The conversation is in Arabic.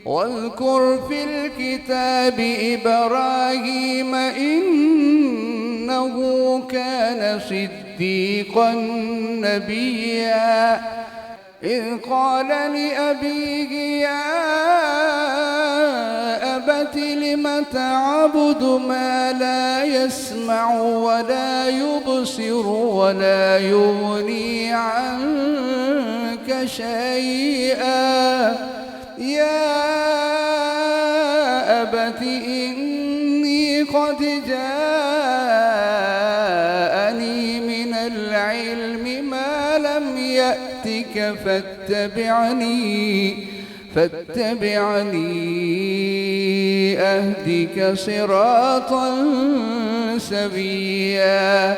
واذكر في الكتاب إبراهيم إنه كان صديقا نبيا إذ قال لأبيه يا أبت لم تعبد ما لا يسمع ولا يبصر ولا يغني عنك شيئا يا أبت إني قد جاءني من العلم ما لم يأتك فاتبعني أهدك صراطا سويا.